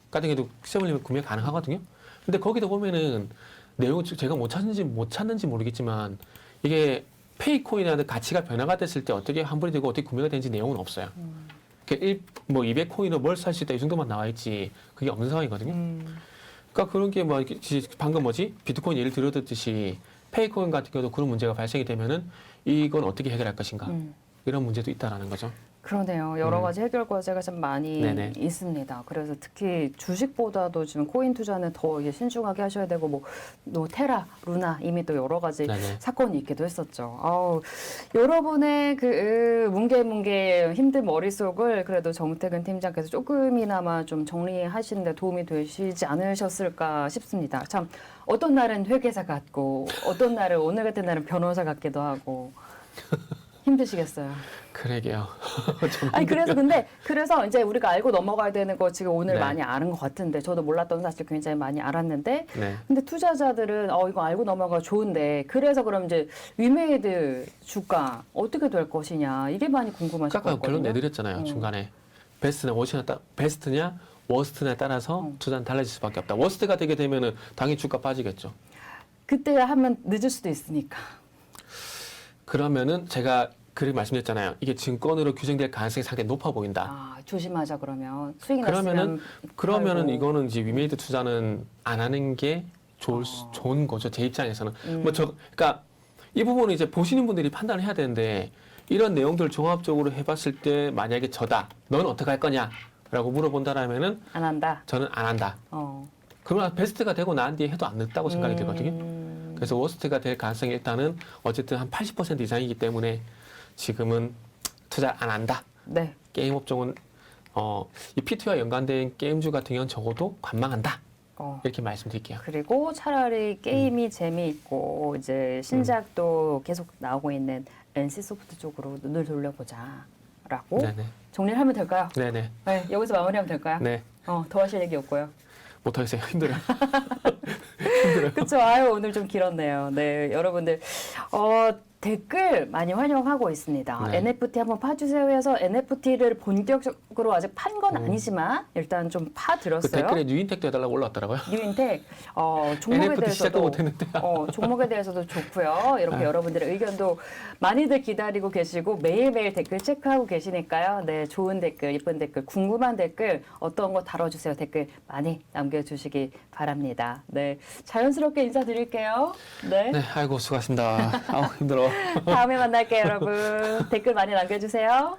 같은 경우도 세븐일레븐 구매 가능하거든요. 근데 거기도 보면은 내용을 제가 못 찾는지 모르겠지만 이게 페이코인이라는 가치가 변화가 됐을 때 어떻게 환불이 되고 어떻게 구매가 되는지 내용은 없어요. 뭐 200코인으로 뭘 살 수 있다 이 정도만 나와 있지 그게 없는 상황이거든요. 그러니까 그런 게 뭐 방금 비트코인 예를 들어뒀듯이 페이코인 같은 경우도 그런 문제가 발생이 되면은 이건 어떻게 해결할 것인가 이런 문제도 있다라는 거죠. 그러네요. 여러 가지 해결 과제가 좀 많이 네네. 있습니다. 그래서 특히 주식보다도 지금 코인 투자는 더 이제 신중하게 하셔야 되고 뭐 테라, 루나 이미 또 여러 가지 네네. 사건이 있기도 했었죠. 여러분의 그 뭉게뭉게 힘든 머릿속을 그래도 정태근 팀장께서 조금이나마 좀 정리하시는 데 도움이 되시지 않으셨을까 싶습니다. 참 어떤 날은 회계사 같고 어떤 날은 오늘 같은 날은 변호사 같기도 하고 힘드시겠어요. 그러게요. 아니 그래서 이제 우리가 알고 넘어가야 되는 거 지금 오늘 네. 많이 아는 것 같은데 저도 몰랐던 사실 굉장히 많이 알았는데 네. 근데 투자자들은 이거 알고 넘어가 좋은데 그래서 그럼 이제 위메이드 주가 어떻게 될 것이냐 이게 많이 궁금하실 것 아까 결론 같거든요. 내드렸잖아요. 중간에 베스트냐 워스트냐에 따라서 투자는 달라질 수밖에 없다. 워스트가 되게 되면은 당연히 주가 빠지겠죠. 그때 하면 늦을 수도 있으니까. 그러면은 제가 그렇게 말씀드렸잖아요. 이게 증권으로 규정될 가능성이 상당히 높아 보인다. 조심하자 그러면 수익이 그러면은 났으면 이거는 이제 위메이드 투자는 안 하는 게 좋은 거죠. 제 입장에서는. 그러니까 이 부분은 이제 보시는 분들이 판단을 해야 되는데 이런 내용들을 종합적으로 해봤을 때 만약에 저다, 넌 어떻게 할 거냐라고 물어본다라면은 안 한다. 저는 안 한다. 그러면 베스트가 되고 난 뒤에 해도 안 늦다고 생각이 들거든요. 그래서 워스트가 될 가능성이 일단은 어쨌든 한 80% 이상이기 때문에 지금은 투자 안 한다. 네. 게임 업종은 이 P2와 연관된 게임주 같은 경우는 적어도 관망한다. 이렇게 말씀드릴게요. 그리고 차라리 게임이 재미있고 이제 신작도 계속 나오고 있는 NC소프트 쪽으로 눈을 돌려보자라고 네네. 정리를 하면 될까요? 네네. 네, 여기서 마무리하면 될까요? 네. 더 하실 얘기 없고요. 못하겠어요. 힘들어요. 그렇죠. 오늘 좀 길었네요. 네, 여러분들 댓글 많이 활용하고 있습니다. 네. NFT 한번 파주세요 해서 NFT를 본격적으로 아직 판 건 아니지만 일단 좀 그 파들었어요. 댓글에 뉴인텍도 해달라고 올라왔더라고요. 뉴인텍 종목에 NFT 대해서도 시작도 못했는데. 종목에 대해서도 좋고요. 이렇게 여러분들의 의견도 많이들 기다리고 계시고 매일매일 댓글 체크하고 계시니까요. 네, 좋은 댓글, 예쁜 댓글, 궁금한 댓글 어떤 거 다뤄주세요. 댓글 많이 남겨주시기 바랍니다. 네, 자연스럽게 인사드릴게요. 네, 네, 아이고 수고하셨습니다. 아우 힘들어. 다음에 만날게요, 여러분. 댓글 많이 남겨주세요.